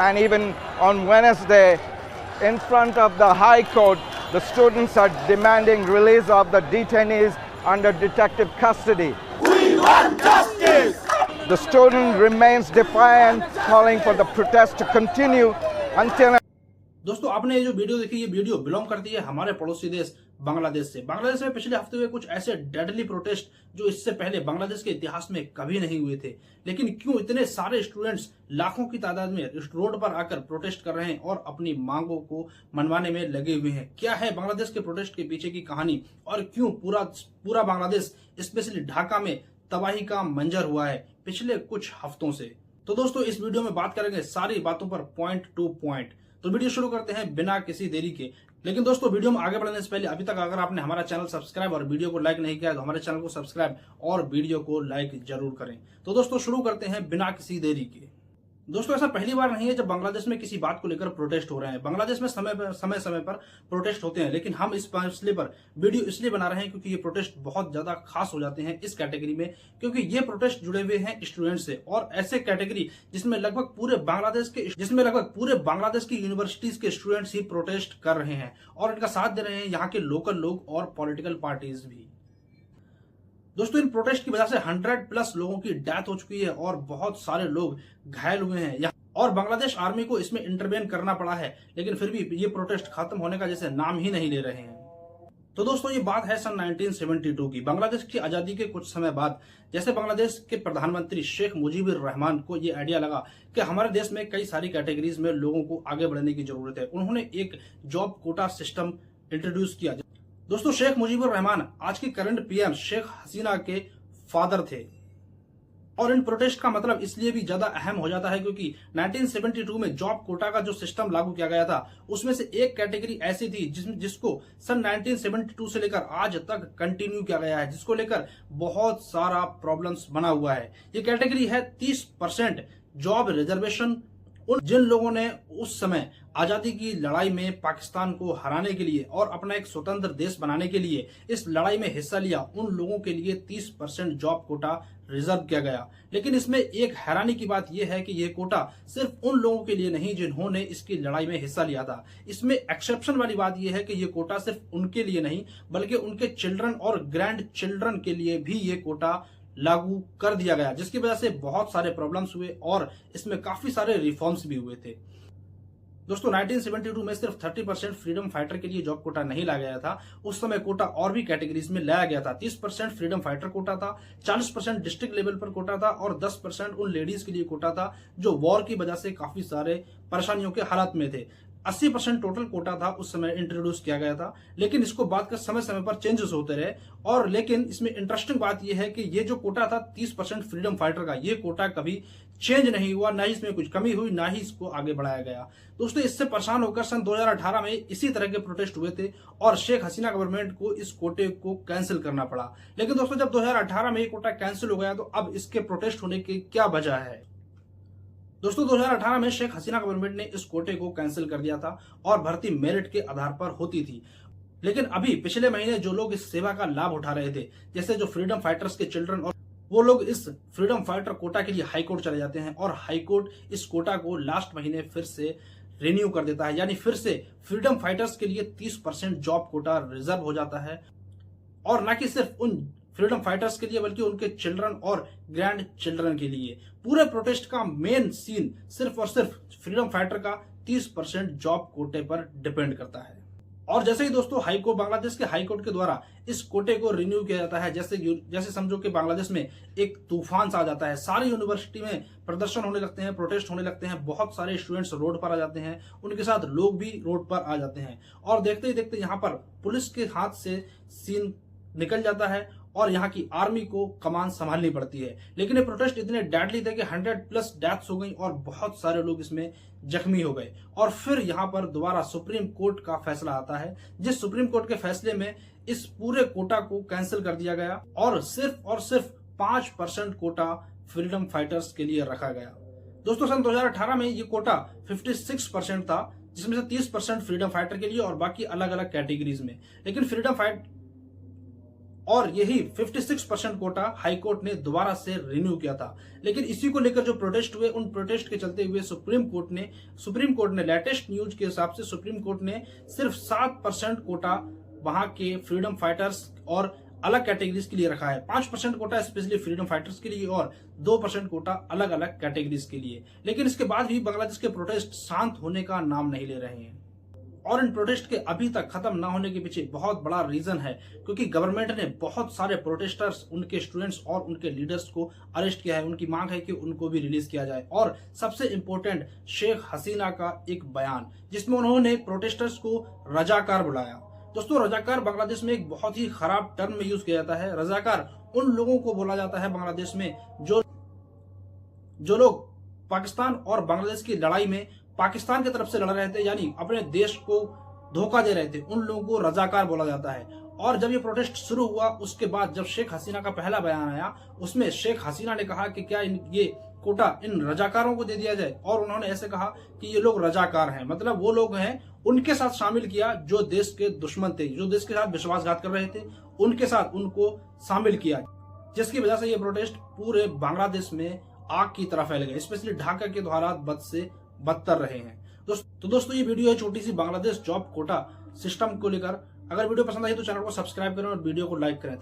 and even on Wednesday, in front of the High Court, the students are demanding release of the detainees under detective custody. We want justice! The student remains defiant, calling for the protest to continue until... दोस्तों, आपने ये जो video देखी, ये video belong करती है हमारे पड़ोसी देश बांग्लादेश से। बांग्लादेश में पिछले हफ्ते हुए कुछ ऐसे डेडली प्रोटेस्ट जो इससे पहले बांग्लादेश के इतिहास में कभी नहीं हुए थे। लेकिन क्यों इतने सारे स्टूडेंट्स लाखों की तादाद में इस रोड पर आकर प्रोटेस्ट कर रहे हैं और अपनी मांगों को मनवाने में लगे हुए हैं? क्या है बांग्लादेश के प्रोटेस्ट के पीछे की कहानी और क्यों पूरा बांग्लादेश, स्पेशली ढाका में तबाही का मंजर हुआ है पिछले कुछ हफ्तों से? तो दोस्तों, इस वीडियो में बात करेंगे सारी बातों पर पॉइंट टू पॉइंट। तो वीडियो शुरू करते हैं बिना किसी देरी के। लेकिन दोस्तों, वीडियो में आगे बढ़ने से पहले अभी तक अगर आपने हमारा चैनल सब्सक्राइब और वीडियो को लाइक नहीं किया तो हमारे चैनल को सब्सक्राइब और वीडियो को लाइक जरूर करें। तो दोस्तों, शुरू करते हैं बिना किसी देरी के। दोस्तों, ऐसा पहली बार नहीं है जब बांग्लादेश में किसी बात को लेकर प्रोटेस्ट हो रहे हैं। बांग्लादेश में समय पर प्रोटेस्ट होते हैं, लेकिन हम इस मसले पर वीडियो इसलिए बना रहे हैं क्योंकि ये प्रोटेस्ट बहुत ज्यादा खास हो जाते हैं इस कैटेगरी में, क्योंकि ये प्रोटेस्ट जुड़े हुए हैं स्टूडेंट से और ऐसे कैटेगरी जिसमें लगभग पूरे बांग्लादेश की यूनिवर्सिटीज के स्टूडेंट्स ही प्रोटेस्ट कर रहे हैं और इनका साथ दे रहे हैं यहाँ के लोकल लोग और पॉलिटिकल पार्टीज भी। दोस्तों, इन प्रोटेस्ट की वजह से 100+ लोगों की डेथ हो चुकी है और बहुत सारे लोग घायल हुए हैं और बांग्लादेश आर्मी को इसमें इंटरवेन करना पड़ा है, लेकिन फिर भी ये प्रोटेस्ट खत्म होने का जैसे नाम ही नहीं ले रहे हैं। तो दोस्तों, ये बात है सन 1972 की। बांग्लादेश की आजादी के कुछ समय बाद जैसे बांग्लादेश के प्रधानमंत्री शेख मुजीबुर रहमान को ये आइडिया लगा कि हमारे देश में कई सारी कैटेगरीज में लोगों को आगे बढ़ने की जरूरत है। उन्होंने एक जॉब कोटा सिस्टम इंट्रोड्यूस किया। दोस्तों, शेख मुजीबुर रहमान आज की करंट पीएम शेख हसीना के फादर थे और इन प्रोटेस्ट का मतलब इसलिए भी ज्यादा अहम हो जाता है क्योंकि 1972 में जॉब कोटा का जो सिस्टम लागू किया गया था उसमें से एक कैटेगरी ऐसी थी जिसको सन 1972 से लेकर आज तक कंटिन्यू किया गया है, जिसको लेकर बहुत सारा प्रॉब्लम्स बना हुआ है। ये कैटेगरी है 30% जॉब रिजर्वेशन। जिन लोगों ने उस समय आजादी की लड़ाई में पाकिस्तान को हराने के लिए और अपना एक स्वतंत्र देश बनाने के लिए इस लड़ाई में हिस्सा लिया, उन लोगों के लिए 30% जॉब कोटा रिजर्व किया गया। लेकिन इसमें एक हैरानी की बात यह है कि यह कोटा सिर्फ उन लोगों के लिए नहीं जिन्होंने इसकी लड़ाई में हिस्सा लिया था। इसमें एक्सेप्शन वाली बात यह है कि यह कोटा सिर्फ उनके लिए नहीं बल्कि उनके चिल्ड्रन और ग्रैंड चिल्ड्रन के लिए भी ये कोटा लागू कर दिया गया, जिसकी वजह से बहुत सारे प्रॉब्लम्स हुए और इसमें काफी सारे रिफॉर्म्स भी हुए थे। दोस्तों, 1972 में सिर्फ 30% फ्रीडम फाइटर के लिए जॉब कोटा नहीं लाया गया था। उस समय कोटा और भी कैटेगरीज में लाया गया था। 30% फ्रीडम फाइटर कोटा था, 40% डिस्ट्रिक्ट लेवल पर कोटा था और 10% उन लेडीज के लिए कोटा था जो वॉर की वजह से काफी सारे परेशानियों के हालात में थे। 80% टोटल कोटा था उस समय इंट्रोड्यूस किया गया था, लेकिन इसको बात कर समय समय पर चेंजेस होते रहे। और लेकिन इसमें इंटरेस्टिंग बात यह है कि ये जो कोटा था 30% फ्रीडम फाइटर का, ये कोटा कभी चेंज नहीं हुआ, ना ही इसमें कुछ कमी हुई, ना ही इसको आगे बढ़ाया गया। दोस्तों, इससे परेशान होकर सन 2018 में इसी तरह के प्रोटेस्ट हुए थे और शेख हसीना गवर्नमेंट को इस कोटे को कैंसिल करना पड़ा। लेकिन दोस्तों, जब 2018 में ये कोटा कैंसिल हो गया तो अब इसके प्रोटेस्ट होने की क्या वजह है? दोस्तों, 2018 में शेख हसीना गवर्नमेंट ने इस कोटे को कैंसिल कर दिया था और भर्ती मेरिट के आधार पर होती थी। लेकिन अभी पिछले महीने जो लोग इस सेवा का लाभ उठा रहे थे, जैसे जो फ्रीडम फाइटर्स के चिल्ड्रन, और वो लोग इस फ्रीडम फाइटर कोटा के लिए हाई कोर्ट चले जाते हैं और हाई कोर्ट इस कोटा को लास्ट महीने फिर से रिन्यू कर देता है, यानी फिर से फ्रीडम फाइटर्स के लिए 30% जॉब कोटा रिजर्व हो जाता है। और न कि सिर्फ उन फ्रीडम फाइटर्स के लिए बल्कि उनके चिल्ड्रन और ग्रैंड चिल्ड्रन के लिए। पूरे प्रोटेस्ट का मेन सीन सिर्फ और सिर्फ फ्रीडम फाइटर का 30% जॉब कोटे पर डिपेंड करता है। और जैसे ही दोस्तों बांग्लादेश के हाई कोर्ट के द्वारा इस कोटे को रिन्यू किया जाता है, जैसे समझो कि बांग्लादेश में एक तूफान सा आ जाता है। सारी यूनिवर्सिटी में प्रदर्शन होने लगते हैं, प्रोटेस्ट होने लगते हैं, बहुत सारे स्टूडेंट्स रोड पर आ जाते हैं, उनके साथ लोग भी रोड पर आ जाते हैं और देखते ही देखते यहाँ पर पुलिस के हाथ से सीन निकल जाता है और यहाँ की आर्मी को कमान संभालनी पड़ती है। लेकिन ये प्रोटेस्ट इतने डेडली थे कि 100+ डेथ्स हो गई और बहुत सारे लोग इसमें जख्मी हो गए। और फिर यहाँ पर दोबारा सुप्रीम कोर्ट का फैसला आता है, जिस सुप्रीम कोर्ट के फैसले में इस पूरे कोटा को कैंसिल कर दिया गया और सिर्फ 5% कोटा फ्रीडम फाइटर्स के लिए रखा गया। दोस्तों, सन 2018 में ये कोटा 56% था, जिसमें से 30% फ्रीडम फाइटर के लिए और बाकी अलग अलग कैटेगरीज में। लेकिन और यही 56% कोटा हाईकोर्ट ने दोबारा से रिन्यू किया था। लेकिन इसी को लेकर जो प्रोटेस्ट हुए, उन प्रोटेस्ट के चलते हुए सुप्रीम कोर्ट ने लेटेस्ट न्यूज के हिसाब से सुप्रीम कोर्ट ने सिर्फ 7% कोटा वहां के फ्रीडम फाइटर्स और अलग कैटेगरीज के लिए रखा है। 5% कोटा स्पेशली फ्रीडम फाइटर्स के लिए और 2% कोटा अलग अलग कैटेगरीज के लिए। लेकिन इसके बाद भी बांग्लादेश के प्रोटेस्ट शांत होने का नाम नहीं ले रहे हैं और इन प्रोटेस्ट के अभी तक खत्म ना होने के पीछे बहुत बड़ा रीजन है, क्योंकि गवर्नमेंट ने बहुत सारे प्रोटेस्टर्स, उनके स्टूडेंट्स और उनके लीडर्स को अरेस्ट किया है। उनकी मांग है कि उनको भी रिलीज किया जाए। और सबसे इंपॉर्टेंट, शेख हसीना का एक बयान जिसमें उन्होंने प्रोटेस्टर्स को रजाकार बुलाया। दोस्तों, रजाकार बांग्लादेश में एक बहुत ही खराब टर्म में यूज किया जाता है। रजाकार उन लोगों को बोला जाता है बांग्लादेश में जो लोग पाकिस्तान और बांग्लादेश की लड़ाई में पाकिस्तान की तरफ से लड़ रहे थे, यानी अपने देश को धोखा दे रहे थे, उन लोगों को रजाकार बोला जाता है। और जब ये प्रोटेस्ट शुरू हुआ उसके बाद जब शेख हसीना का पहला बयान आया, उसमें शेख हसीना ने कहा कि क्या ये कोटा इन रजाकारों को दे दिया जाए। और उन्होंने ऐसे कहा कि ये लोग रजाकार हैं, मतलब वो लोग हैं, उनके साथ शामिल किया जो देश के दुश्मन थे, जो देश के साथ विश्वासघात कर रहे थे, उनके साथ उनको शामिल किया, जिसकी वजह से ये प्रोटेस्ट पूरे बांग्लादेश में आग की तरह फैल गए। स्पेशली ढाका के हालात बद से बदतर रहे हैं। दोस्तों ये वीडियो है छोटी सी बांग्लादेश जॉब कोटा सिस्टम को लेकर। अगर वीडियो पसंद आई तो चैनल को सब्सक्राइब करें और वीडियो को लाइक करें।